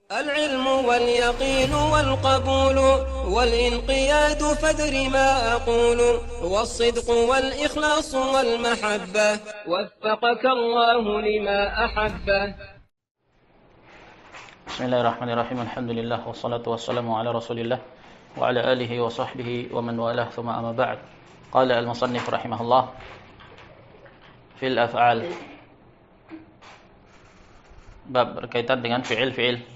العلم واليقين والقبول والانقياد فدر ما أقول والصدق والإخلاص والمحبة وفقك الله لما أحبه. بسم الله الرحمن الرحيم. الحمد لله والصلاة والسلام على رسول الله وعلى آله وصحبه ومن والاه ثم أما بعد. قال المصنف رحمه الله في الأفعال. Bab berkaitan dengan fi'il.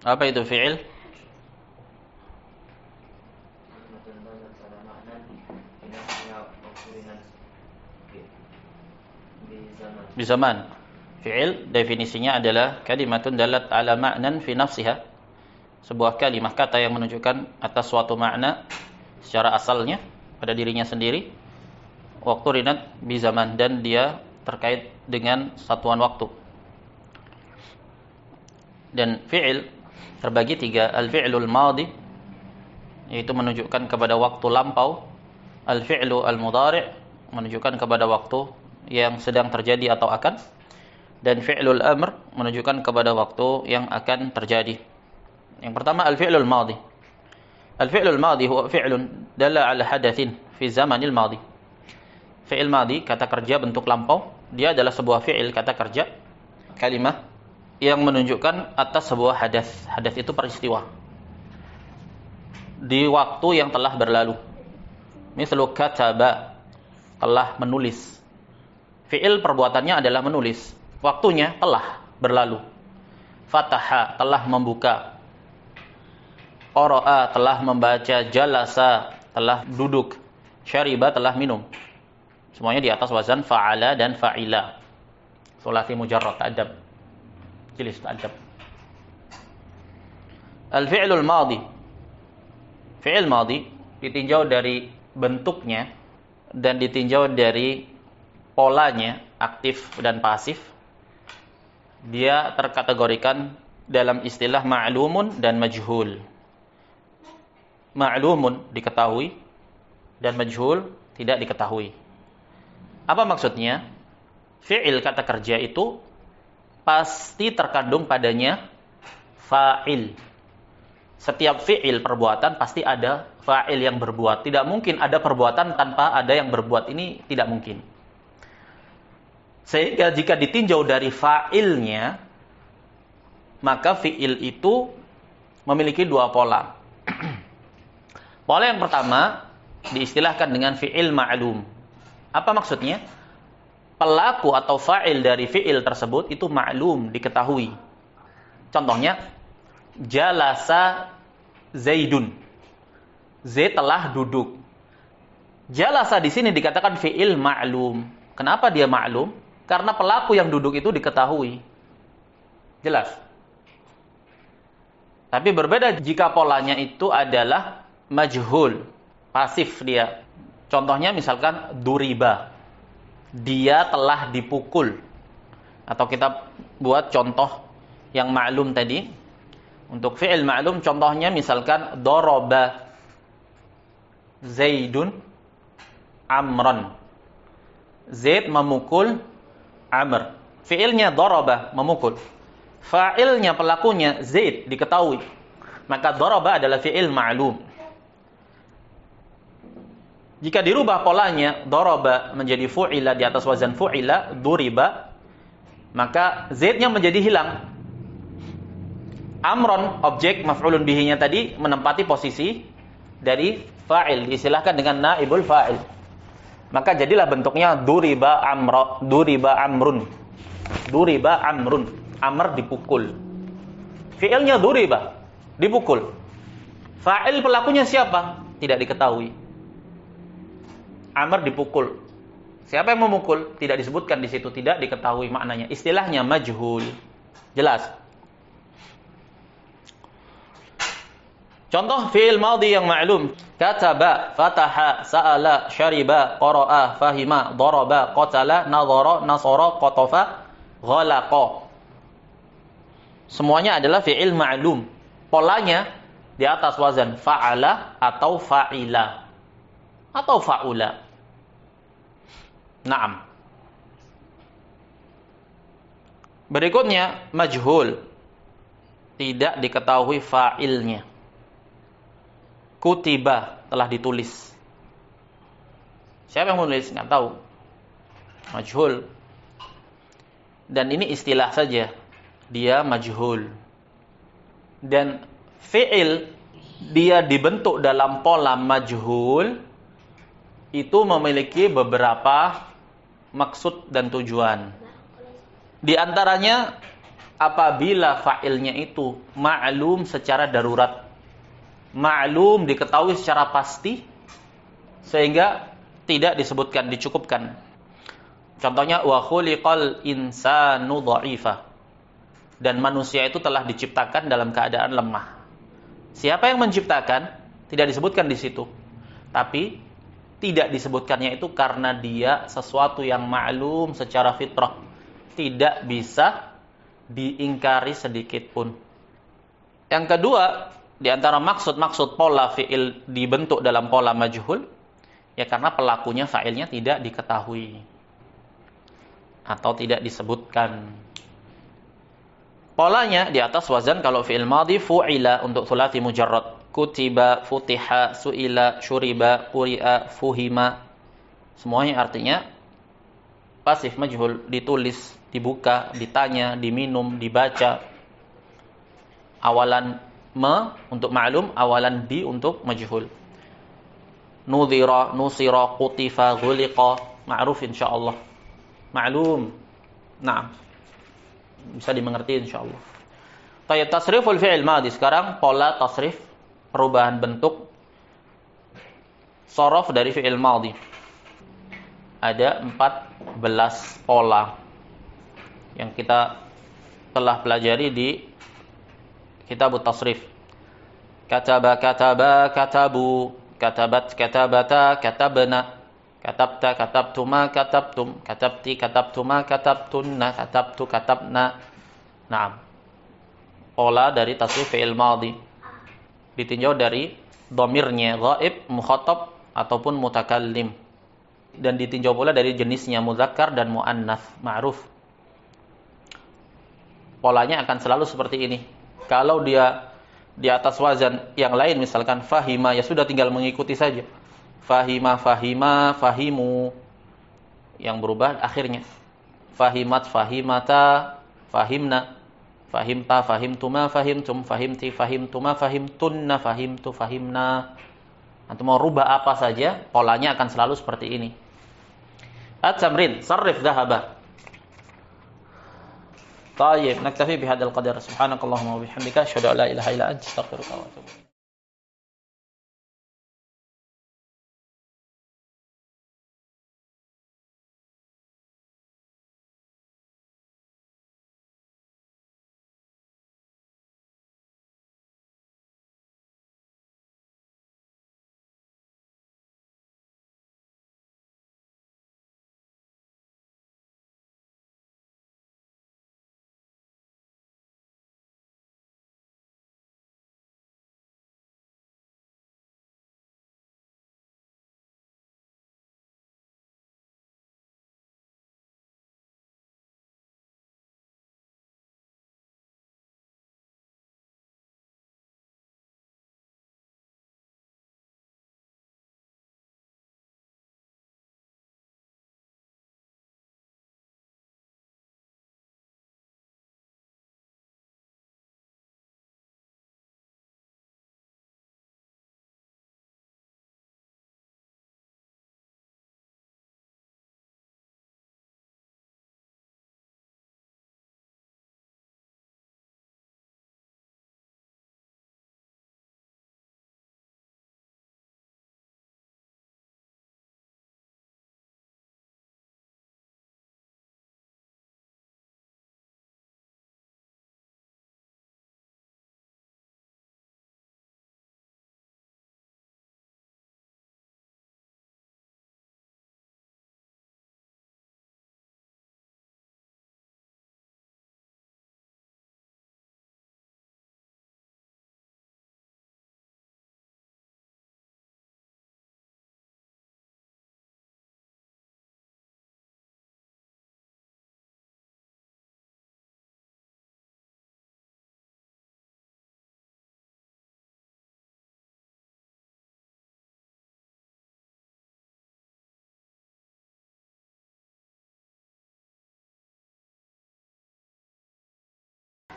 Apa itu fi'il? Di zaman. Fi'il definisinya adalah kalimatun dalat ala ma'nan fi nafsiha. Sebuah kalimat kata yang menunjukkan atas suatu makna secara asalnya pada dirinya sendiri. Waktu rinat bi zaman, dan dia terkait dengan satuan waktu. Dan fi'il terbagi tiga. Al-fi'lul madhi, yaitu menunjukkan kepada waktu lampau. Al-fi'lu al-mudhari', menunjukkan kepada waktu yang sedang terjadi atau akan. Dan fi'lul amr, menunjukkan kepada waktu yang akan terjadi. Yang pertama al-fi'lul madhi. Al-fi'lul madhi huwa fi'lun dalla ala hadatsin fi zamanil madhi. Fi'il madhi, kata kerja bentuk lampau, dia adalah sebuah fi'il, kata kerja, kalimah yang menunjukkan atas sebuah hadas. Hadas itu peristiwa di waktu yang telah berlalu. Mislu kataba, telah menulis. Fi'il perbuatannya adalah menulis. Waktunya telah berlalu. Fataha, telah membuka. Qara'a, telah membaca. Jalasa, telah duduk. Syariba, telah minum. Semuanya di atas wazan fa'ala dan fa'ila. Sulasi mujarrad, ta'adab. Jelis, ta'adab. Al-fi'lul madhi. Fi'il madhi ditinjau dari bentuknya dan ditinjau dari polanya, aktif dan pasif. Dia terkategorikan dalam istilah ma'lumun dan majhul. Ma'lumun diketahui dan majhul tidak diketahui. Apa maksudnya? Fi'il, kata kerja itu pasti terkandung padanya fa'il. Setiap fi'il perbuatan pasti ada fa'il yang berbuat. Tidak mungkin ada perbuatan tanpa ada yang berbuat. Ini tidak mungkin. Sehingga jika ditinjau dari fa'ilnya, maka fi'il itu memiliki dua pola. Pola yang pertama diistilahkan dengan fi'il ma'lum. Apa maksudnya? Pelaku atau fa'il dari fi'il tersebut itu ma'lum, diketahui. Contohnya, jalasa Zaidun. Zaid telah duduk. Jalasa di sini dikatakan fi'il ma'lum. Kenapa dia ma'lum? Karena pelaku yang duduk itu diketahui. Jelas. Tapi berbeda jika polanya itu adalah majhul, pasif dia. Contohnya misalkan duriba. Dia telah dipukul. Atau kita buat contoh yang ma'lum tadi. Untuk fi'il ma'lum contohnya misalkan daraba Zaidun Amran. Zaid memukul Amr. Fi'ilnya daraba, memukul. Fa'ilnya, pelakunya Zaid, diketahui. Maka daraba adalah fi'il ma'lum. Jika dirubah polanya, daraba menjadi fu'ila di atas wazan fu'ila, duriba, maka Zaidnya menjadi hilang. Amron, objek maf'ulun bihinya tadi, menempati posisi dari fa'il. Diistilahkan dengan naibul fa'il. Maka jadilah bentuknya duriba amrun. Duriba amrun. Amr dipukul. Fi'ilnya duriba, dipukul. Fa'il pelakunya siapa? Tidak diketahui. Amr dipukul. Siapa yang memukul? Tidak disebutkan di situ, tidak diketahui maknanya. Istilahnya majhul. Jelas. Contoh fi'il madhi yang ma'lum. Kataba, fataha, sa'ala, syariba, qara'a, fahima, daraba, qatala, nadhara, nasara, qatafa, ghalaqa. Semuanya adalah fi'il ma'lum. Polanya di atas wazan fa'ala atau fa'ila atau fa'ula. Naam. Berikutnya majhul, tidak diketahui fa'ilnya. Kutiba, telah ditulis. Siapa yang menulis? Nggak tahu. Majhul. Dan ini istilah saja. Dia majhul. Dan fi'il, dia dibentuk dalam pola majhul, itu memiliki beberapa maksud dan tujuan. Di antaranya, apabila fa'ilnya itu ma'lum secara darurat. Ma'lum diketahui secara pasti, sehingga tidak disebutkan, dicukupkan. Contohnya, wa khuliqal insanu dha'ifa. Dan manusia itu telah diciptakan dalam keadaan lemah. Siapa yang menciptakan? Tidak disebutkan di situ. Tapi tidak disebutkannya itu karena dia sesuatu yang ma'lum secara fitrah. Tidak bisa diingkari sedikit pun. Yang kedua, di antara maksud-maksud pola fi'il dibentuk dalam pola majhul, ya karena pelakunya, fa'ilnya tidak diketahui atau tidak disebutkan. Polanya di atas wazan kalau fi'il madhi fu'ila untuk thulathi mujarrad. Kutiba, futiha, su'ila, syuriba, quri'a, fuhima. Semuanya artinya pasif majhul, ditulis, dibuka, ditanya, diminum, dibaca. Awalan untuk ma'lum, awalan di untuk majhul. Nudhira, nusira, qutifa, ghuliqa, ma'ruf insyaallah. Ma'lum. Naam. Bisa dimengerti insyaallah. Tayyib, tasriful fi'il madhi. Sekarang pola tasrif, perubahan bentuk sorof dari fi'il madhi. Ada 14 pola yang kita telah pelajari di kitab tasrif. Kataba, kataba, katabu, katabat, katabata, katabna, katabta, katabtuma, katabtum, katabti, katabtuma, katabtunna, katabtu, katabna. Naam. Pola dari tasrif fi'il madhi ditinjau dari dhamirnya ghaib, mukhatab ataupun mutakallim, dan ditinjau pula dari jenisnya muzakkar dan muannats, ma'ruf. Polanya akan selalu seperti ini. Kalau dia di atas wazan yang lain, misalkan fahima, ya sudah tinggal mengikuti saja. Fahima, fahima, fahimu. Yang berubah akhirnya. Fahimat, fahimata, fahimna. Fahimta, fahimtuma, fahimtum, fahimti, fahimtuma, fahimtunna, fahimtu, fahimna. Antum mau rubah apa saja, polanya akan selalu seperti ini. At-tamrin, sarrif dhahaba. طيب نكتفي بهذا القدر سبحانك اللهم وبحمدك أشهد أن لا إله إلا أنت أستغفرك وأتوب إليك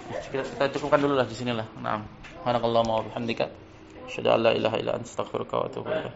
Kita cukupkan dulu lah di sinilah. Naam. Subhanakallahumma wa bihamdika asyhadu an la ilaha illa anta astaghfiruka wa atubu ilaik.